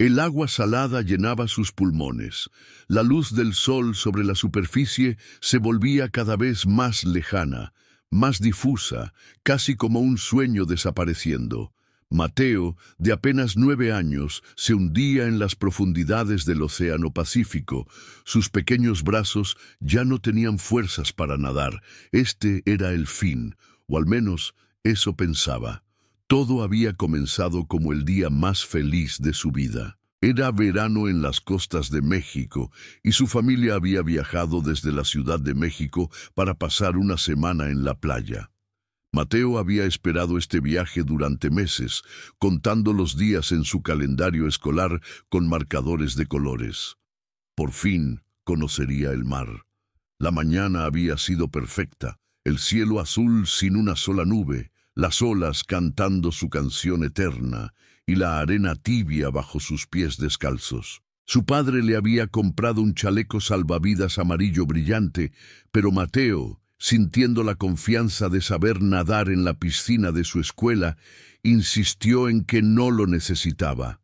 El agua salada llenaba sus pulmones. La luz del sol sobre la superficie se volvía cada vez más lejana, más difusa, casi como un sueño desapareciendo. Mateo, de apenas 9 años, se hundía en las profundidades del Océano Pacífico. Sus pequeños brazos ya no tenían fuerzas para nadar. Este era el fin, o al menos eso pensaba. Todo había comenzado como el día más feliz de su vida. Era verano en las costas de México y su familia había viajado desde la Ciudad de México para pasar una semana en la playa. Mateo había esperado este viaje durante meses, contando los días en su calendario escolar con marcadores de colores. Por fin conocería el mar. La mañana había sido perfecta, el cielo azul sin una sola nube, las olas cantando su canción eterna y la arena tibia bajo sus pies descalzos. Su padre le había comprado un chaleco salvavidas amarillo brillante, pero Mateo, sintiendo la confianza de saber nadar en la piscina de su escuela, insistió en que no lo necesitaba.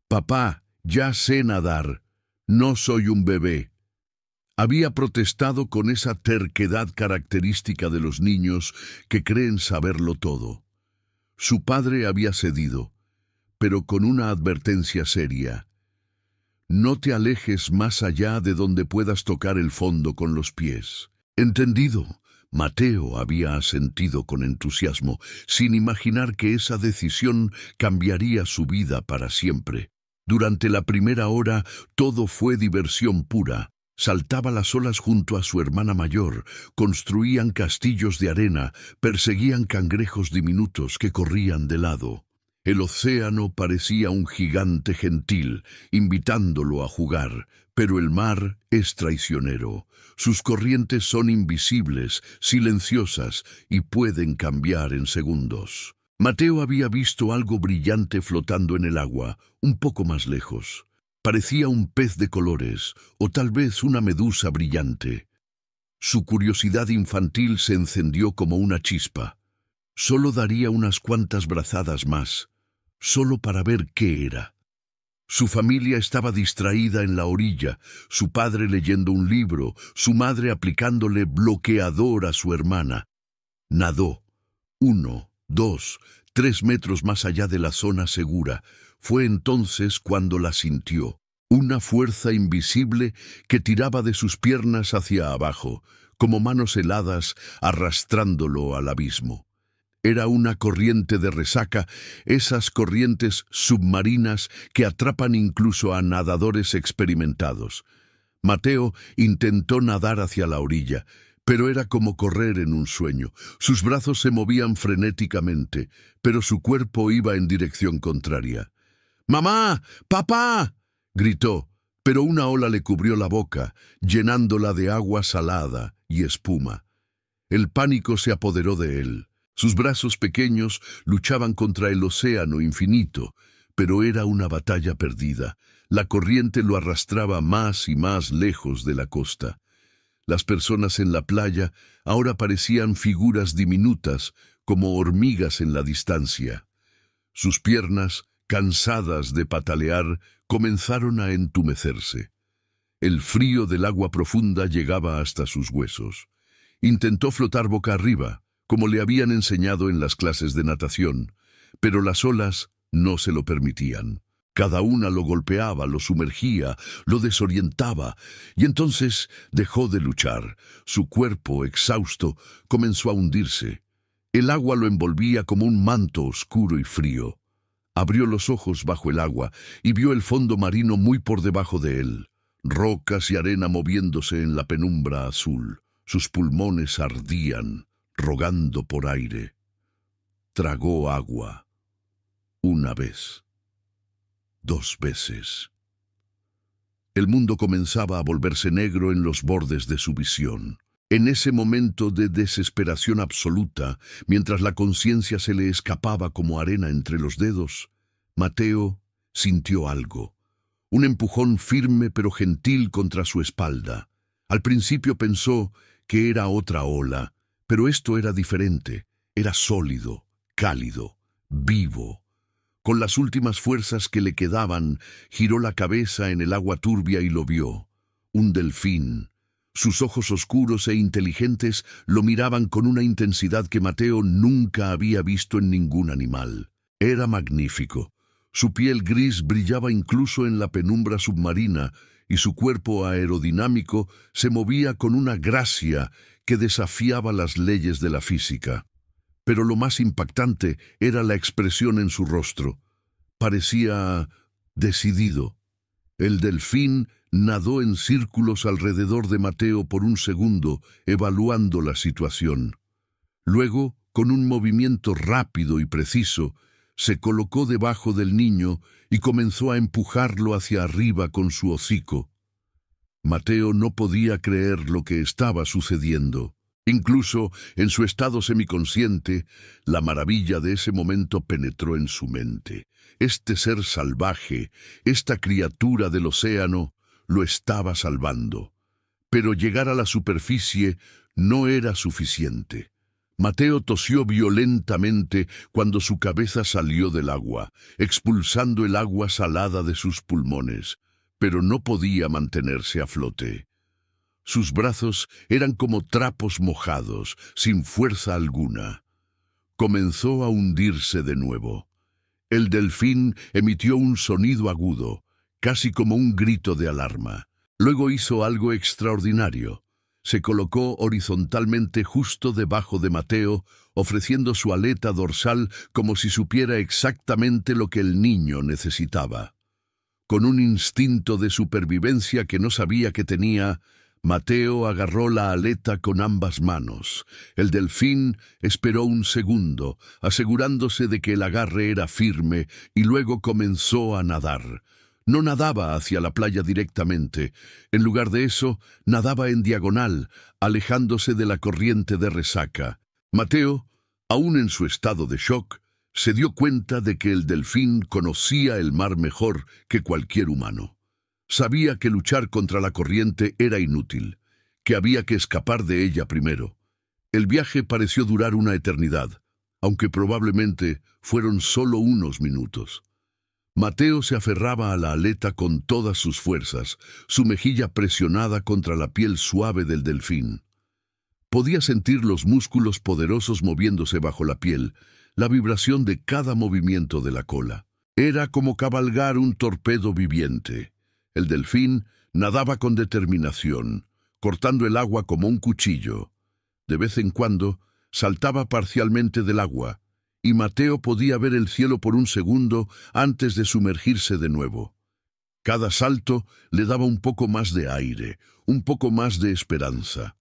«Papá, ya sé nadar. No soy un bebé». Había protestado con esa terquedad característica de los niños que creen saberlo todo. Su padre había cedido, pero con una advertencia seria. «No te alejes más allá de donde puedas tocar el fondo con los pies». «Entendido». Mateo había asentido con entusiasmo, sin imaginar que esa decisión cambiaría su vida para siempre. Durante la primera hora todo fue diversión pura. Saltaba las olas junto a su hermana mayor, construían castillos de arena, perseguían cangrejos diminutos que corrían de lado. El océano parecía un gigante gentil, invitándolo a jugar, pero el mar es traicionero. Sus corrientes son invisibles, silenciosas y pueden cambiar en segundos. Mateo había visto algo brillante flotando en el agua, un poco más lejos. Parecía un pez de colores, o tal vez una medusa brillante. Su curiosidad infantil se encendió como una chispa. Solo daría unas cuantas brazadas más, solo para ver qué era. Su familia estaba distraída en la orilla, su padre leyendo un libro, su madre aplicándole bloqueador a su hermana. Nadó. 1, 2, 3 metros más allá de la zona segura. Fue entonces cuando la sintió. Una fuerza invisible que tiraba de sus piernas hacia abajo, como manos heladas arrastrándolo al abismo. Era una corriente de resaca, esas corrientes submarinas que atrapan incluso a nadadores experimentados. Mateo intentó nadar hacia la orilla, pero era como correr en un sueño. Sus brazos se movían frenéticamente, pero su cuerpo iba en dirección contraria. «¡Mamá! ¡Papá!», gritó, pero una ola le cubrió la boca, llenándola de agua salada y espuma. El pánico se apoderó de él. Sus brazos pequeños luchaban contra el océano infinito, pero era una batalla perdida. La corriente lo arrastraba más y más lejos de la costa. Las personas en la playa ahora parecían figuras diminutas, como hormigas en la distancia. Sus piernas, cansadas de patalear, comenzaron a entumecerse. El frío del agua profunda llegaba hasta sus huesos. Intentó flotar boca arriba, como le habían enseñado en las clases de natación, pero las olas no se lo permitían. Cada una lo golpeaba, lo sumergía, lo desorientaba, y entonces dejó de luchar. Su cuerpo, exhausto, comenzó a hundirse. El agua lo envolvía como un manto oscuro y frío. Abrió los ojos bajo el agua y vio el fondo marino muy por debajo de él. Rocas y arena moviéndose en la penumbra azul. Sus pulmones ardían, rogando por aire. Tragó agua. 1 vez. 2 veces. El mundo comenzaba a volverse negro en los bordes de su visión. En ese momento de desesperación absoluta, mientras la conciencia se le escapaba como arena entre los dedos, Mateo sintió algo. Un empujón firme pero gentil contra su espalda. Al principio pensó que era otra ola, pero esto era diferente. Era sólido, cálido, vivo. Con las últimas fuerzas que le quedaban, giró la cabeza en el agua turbia y lo vio. Un delfín. Sus ojos oscuros e inteligentes lo miraban con una intensidad que Mateo nunca había visto en ningún animal. Era magnífico. Su piel gris brillaba incluso en la penumbra submarina y su cuerpo aerodinámico se movía con una gracia que desafiaba las leyes de la física. Pero lo más impactante era la expresión en su rostro. Parecía decidido. El delfín nadó en círculos alrededor de Mateo por un segundo, evaluando la situación. Luego, con un movimiento rápido y preciso, se colocó debajo del niño y comenzó a empujarlo hacia arriba con su hocico. Mateo no podía creer lo que estaba sucediendo. Incluso en su estado semiconsciente, la maravilla de ese momento penetró en su mente. Este ser salvaje, esta criatura del océano, lo estaba salvando. Pero llegar a la superficie no era suficiente. Mateo tosió violentamente cuando su cabeza salió del agua, expulsando el agua salada de sus pulmones, pero no podía mantenerse a flote. Sus brazos eran como trapos mojados, sin fuerza alguna. Comenzó a hundirse de nuevo. El delfín emitió un sonido agudo, casi como un grito de alarma. Luego hizo algo extraordinario. Se colocó horizontalmente justo debajo de Mateo, ofreciendo su aleta dorsal como si supiera exactamente lo que el niño necesitaba. Con un instinto de supervivencia que no sabía que tenía, Mateo agarró la aleta con ambas manos. El delfín esperó un segundo, asegurándose de que el agarre era firme, y luego comenzó a nadar. No nadaba hacia la playa directamente. En lugar de eso, nadaba en diagonal, alejándose de la corriente de resaca. Mateo, aún en su estado de shock, se dio cuenta de que el delfín conocía el mar mejor que cualquier humano. Sabía que luchar contra la corriente era inútil, que había que escapar de ella primero. El viaje pareció durar una eternidad, aunque probablemente fueron solo unos minutos. Mateo se aferraba a la aleta con todas sus fuerzas, su mejilla presionada contra la piel suave del delfín. Podía sentir los músculos poderosos moviéndose bajo la piel, la vibración de cada movimiento de la cola. Era como cabalgar un torpedo viviente. El delfín nadaba con determinación, cortando el agua como un cuchillo. De vez en cuando, saltaba parcialmente del agua, y Mateo podía ver el cielo por un segundo antes de sumergirse de nuevo. Cada salto le daba un poco más de aire, un poco más de esperanza.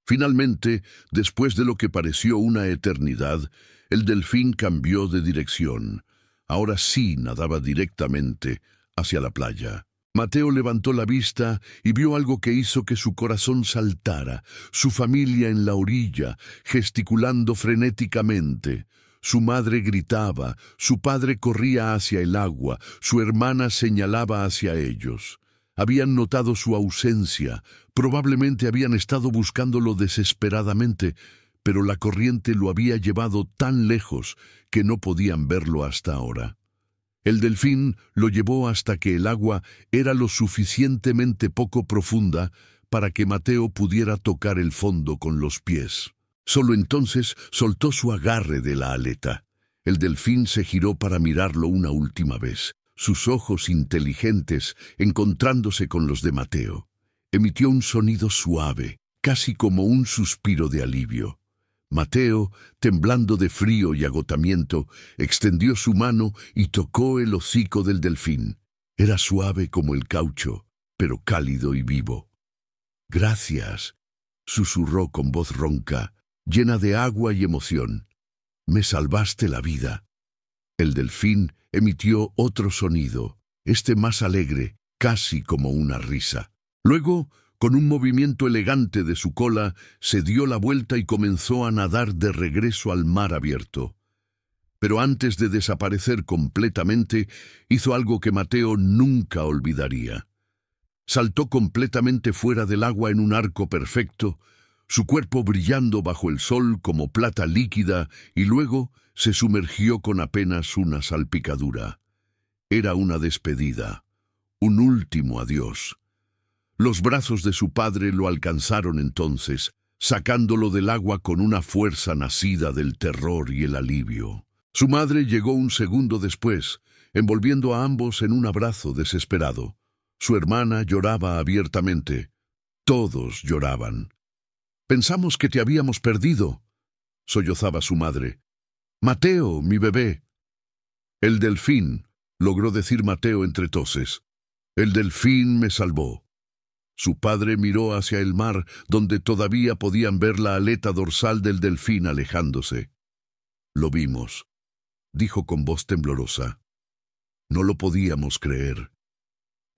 Finalmente, después de lo que pareció una eternidad, el delfín cambió de dirección. Ahora sí nadaba directamente hacia la playa. Mateo levantó la vista y vio algo que hizo que su corazón saltara, su familia en la orilla, gesticulando frenéticamente. Su madre gritaba, su padre corría hacia el agua, su hermana señalaba hacia ellos. Habían notado su ausencia, probablemente habían estado buscándolo desesperadamente, pero la corriente lo había llevado tan lejos que no podían verlo hasta ahora. El delfín lo llevó hasta que el agua era lo suficientemente poco profunda para que Mateo pudiera tocar el fondo con los pies. Solo entonces soltó su agarre de la aleta. El delfín se giró para mirarlo una última vez, sus ojos inteligentes encontrándose con los de Mateo. Emitió un sonido suave, casi como un suspiro de alivio. Mateo, temblando de frío y agotamiento, extendió su mano y tocó el hocico del delfín. Era suave como el caucho, pero cálido y vivo. «Gracias», susurró con voz ronca, llena de agua y emoción. «Me salvaste la vida». El delfín emitió otro sonido, este más alegre, casi como una risa. Luego, con un movimiento elegante de su cola, se dio la vuelta y comenzó a nadar de regreso al mar abierto. Pero antes de desaparecer completamente, hizo algo que Mateo nunca olvidaría. Saltó completamente fuera del agua en un arco perfecto, su cuerpo brillando bajo el sol como plata líquida, y luego se sumergió con apenas una salpicadura. Era una despedida, un último adiós. Los brazos de su padre lo alcanzaron entonces, sacándolo del agua con una fuerza nacida del terror y el alivio. Su madre llegó un segundo después, envolviendo a ambos en un abrazo desesperado. Su hermana lloraba abiertamente. Todos lloraban. «Pensamos que te habíamos perdido», sollozaba su madre. «Mateo, mi bebé». «El delfín», logró decir Mateo entre toses. «El delfín me salvó». Su padre miró hacia el mar, donde todavía podían ver la aleta dorsal del delfín alejándose. «Lo vimos», dijo con voz temblorosa. «No lo podíamos creer.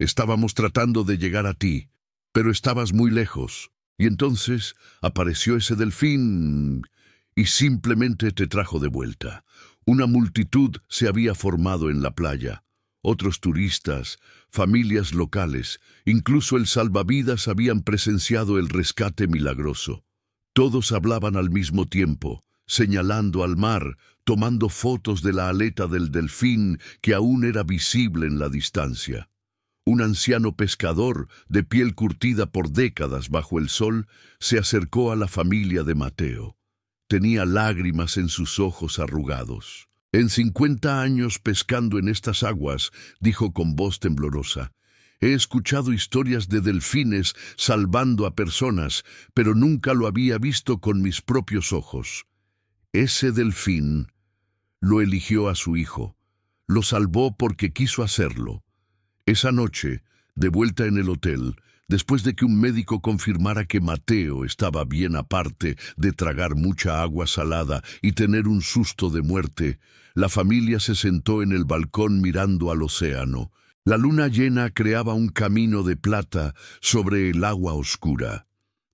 Estábamos tratando de llegar a ti, pero estabas muy lejos, y entonces apareció ese delfín y simplemente te trajo de vuelta». Una multitud se había formado en la playa. Otros turistas, familias locales, incluso el salvavidas habían presenciado el rescate milagroso. Todos hablaban al mismo tiempo, señalando al mar, tomando fotos de la aleta del delfín que aún era visible en la distancia. Un anciano pescador, de piel curtida por décadas bajo el sol, se acercó a la familia de Mateo. Tenía lágrimas en sus ojos arrugados. «En 50 años pescando en estas aguas», dijo con voz temblorosa, «he escuchado historias de delfines salvando a personas, pero nunca lo había visto con mis propios ojos. Ese delfín lo eligió a su hijo, lo salvó porque quiso hacerlo». Esa noche, de vuelta en el hotel, después de que un médico confirmara que Mateo estaba bien aparte de tragar mucha agua salada y tener un susto de muerte, la familia se sentó en el balcón mirando al océano. La luna llena creaba un camino de plata sobre el agua oscura.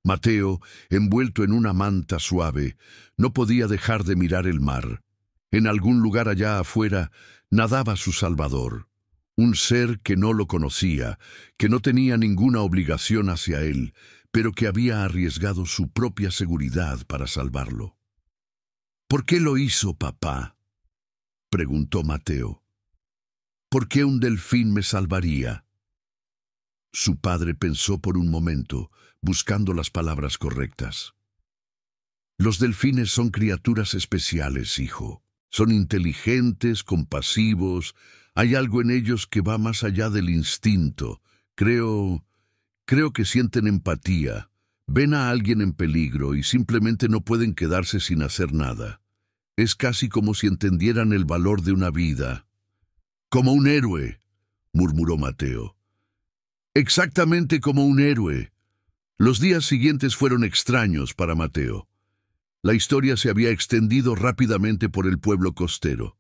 Mateo, envuelto en una manta suave, no podía dejar de mirar el mar. En algún lugar allá afuera nadaba su Salvador. Un ser que no lo conocía, que no tenía ninguna obligación hacia él, pero que había arriesgado su propia seguridad para salvarlo. «¿Por qué lo hizo, papá?», preguntó Mateo. «¿Por qué un delfín me salvaría?». Su padre pensó por un momento, buscando las palabras correctas. «Los delfines son criaturas especiales, hijo. Son inteligentes, compasivos. Hay algo en ellos que va más allá del instinto. Creo que sienten empatía. Ven a alguien en peligro y simplemente no pueden quedarse sin hacer nada. Es casi como si entendieran el valor de una vida». «Como un héroe», murmuró Mateo. «Exactamente como un héroe». Los días siguientes fueron extraños para Mateo. La historia se había extendido rápidamente por el pueblo costero.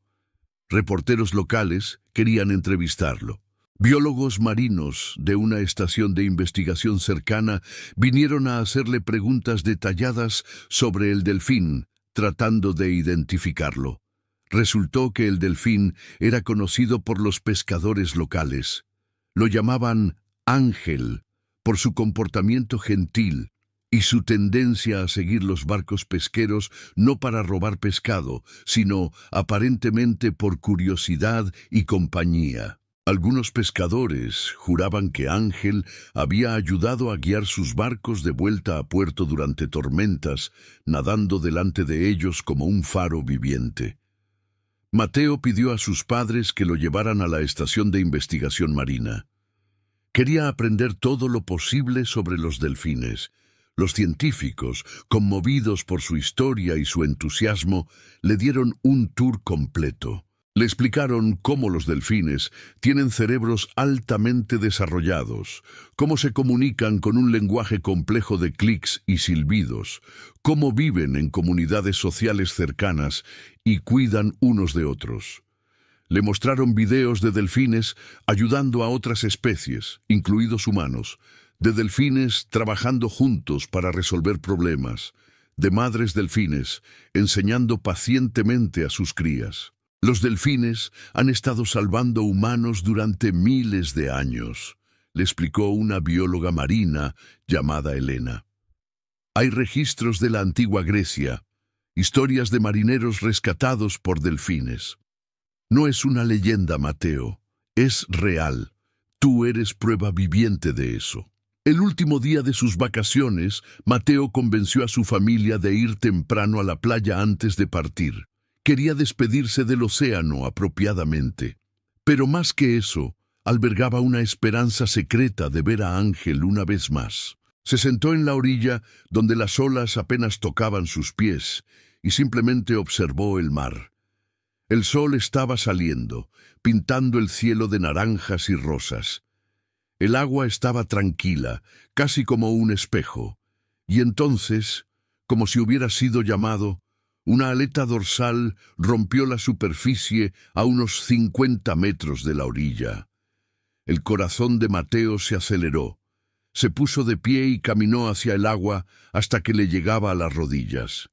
Reporteros locales querían entrevistarlo. Biólogos marinos de una estación de investigación cercana vinieron a hacerle preguntas detalladas sobre el delfín, tratando de identificarlo. Resultó que el delfín era conocido por los pescadores locales. Lo llamaban Ángel por su comportamiento gentil y su tendencia a seguir los barcos pesqueros no para robar pescado, sino aparentemente por curiosidad y compañía. Algunos pescadores juraban que Ángel había ayudado a guiar sus barcos de vuelta a puerto durante tormentas, nadando delante de ellos como un faro viviente. Mateo pidió a sus padres que lo llevaran a la estación de investigación marina. Quería aprender todo lo posible sobre los delfines. Los científicos, conmovidos por su historia y su entusiasmo, le dieron un tour completo. Le explicaron cómo los delfines tienen cerebros altamente desarrollados, cómo se comunican con un lenguaje complejo de clics y silbidos, cómo viven en comunidades sociales cercanas y cuidan unos de otros. Le mostraron videos de delfines ayudando a otras especies, incluidos humanos, de delfines trabajando juntos para resolver problemas, de madres delfines enseñando pacientemente a sus crías. Los delfines han estado salvando humanos durante miles de años, le explicó una bióloga marina llamada Elena. Hay registros de la antigua Grecia, historias de marineros rescatados por delfines. No es una leyenda, Mateo, es real. Tú eres prueba viviente de eso. El último día de sus vacaciones, Mateo convenció a su familia de ir temprano a la playa antes de partir. Quería despedirse del océano apropiadamente. Pero más que eso, albergaba una esperanza secreta de ver a Ángel una vez más. Se sentó en la orilla, donde las olas apenas tocaban sus pies, y simplemente observó el mar. El sol estaba saliendo, pintando el cielo de naranjas y rosas. El agua estaba tranquila, casi como un espejo, y entonces, como si hubiera sido llamado, una aleta dorsal rompió la superficie a unos 50 metros de la orilla. El corazón de Mateo se aceleró. Se puso de pie y caminó hacia el agua hasta que le llegaba a las rodillas.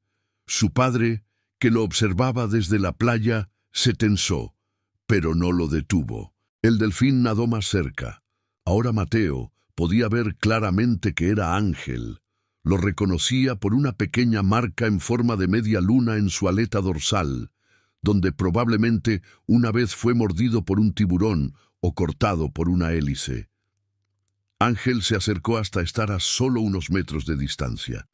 Su padre, que lo observaba desde la playa, se tensó, pero no lo detuvo. El delfín nadó más cerca. Ahora Mateo podía ver claramente que era Ángel. Lo reconocía por una pequeña marca en forma de media luna en su aleta dorsal, donde probablemente una vez fue mordido por un tiburón o cortado por una hélice. Ángel se acercó hasta estar a solo unos metros de distancia.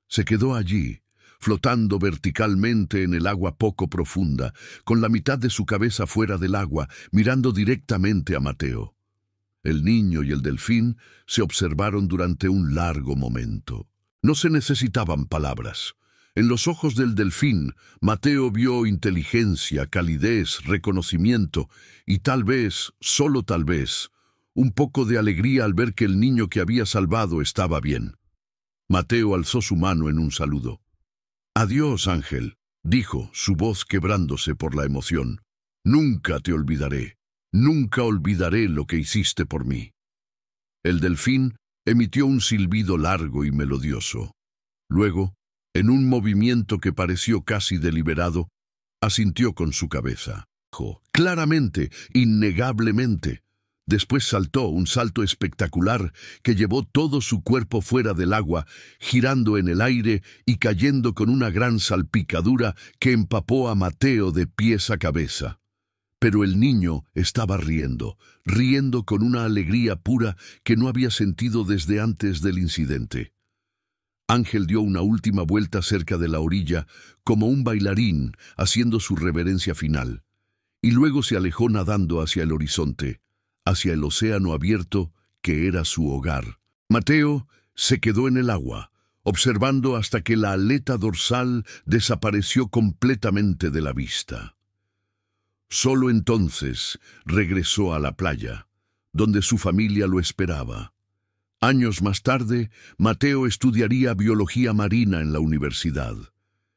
Se quedó allí, flotando verticalmente en el agua poco profunda, con la mitad de su cabeza fuera del agua, mirando directamente a Mateo. El niño y el delfín se observaron durante un largo momento. No se necesitaban palabras. En los ojos del delfín, Mateo vio inteligencia, calidez, reconocimiento y tal vez, solo tal vez, un poco de alegría al ver que el niño que había salvado estaba bien. Mateo alzó su mano en un saludo. «Adiós, Ángel», dijo, su voz quebrándose por la emoción. «Nunca te olvidaré. Nunca olvidaré lo que hiciste por mí». El delfín emitió un silbido largo y melodioso. Luego, en un movimiento que pareció casi deliberado, asintió con su cabeza. Claramente, innegablemente. Después saltó un salto espectacular que llevó todo su cuerpo fuera del agua, girando en el aire y cayendo con una gran salpicadura que empapó a Mateo de pies a cabeza. Pero el niño estaba riendo con una alegría pura que no había sentido desde antes del incidente. Ángel dio una última vuelta cerca de la orilla, como un bailarín haciendo su reverencia final, y luego se alejó nadando hacia el horizonte, hacia el océano abierto que era su hogar. Mateo se quedó en el agua, observando hasta que la aleta dorsal desapareció completamente de la vista. Solo entonces regresó a la playa, donde su familia lo esperaba. Años más tarde, Mateo estudiaría biología marina en la universidad.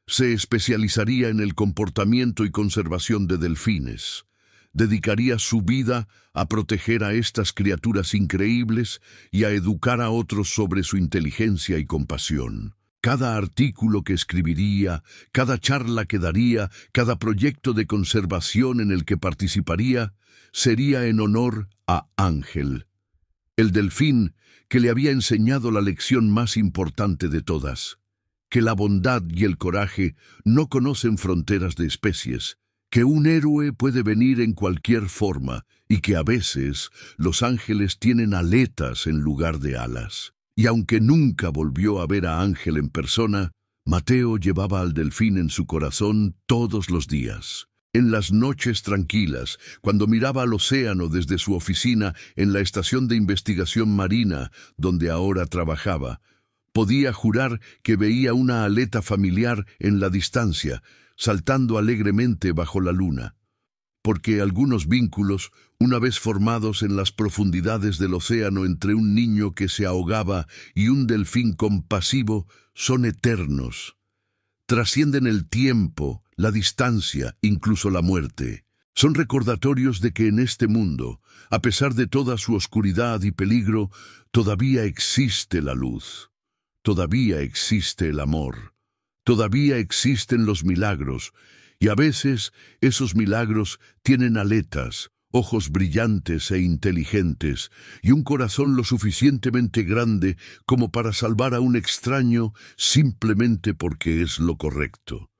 Se especializaría en el comportamiento y conservación de delfines. Dedicaría su vida a proteger a estas criaturas increíbles y a educar a otros sobre su inteligencia y compasión. Cada artículo que escribiría, cada charla que daría, cada proyecto de conservación en el que participaría, sería en honor a Ángel, el delfín que le había enseñado la lección más importante de todas, que la bondad y el coraje no conocen fronteras de especies, que un héroe puede venir en cualquier forma y que a veces los ángeles tienen aletas en lugar de alas. Y aunque nunca volvió a ver a Ángel en persona, Mateo llevaba al delfín en su corazón todos los días. En las noches tranquilas, cuando miraba al océano desde su oficina en la estación de investigación marina donde ahora trabajaba, podía jurar que veía una aleta familiar en la distancia, saltando alegremente bajo la luna. Porque algunos vínculos, una vez formados en las profundidades del océano entre un niño que se ahogaba y un delfín compasivo, son eternos. Trascienden el tiempo, la distancia, incluso la muerte. Son recordatorios de que en este mundo, a pesar de toda su oscuridad y peligro, todavía existe la luz. Todavía existe el amor. Todavía existen los milagros, y a veces esos milagros tienen aletas ojos brillantes e inteligentes, y un corazón lo suficientemente grande como para salvar a un extraño simplemente porque es lo correcto.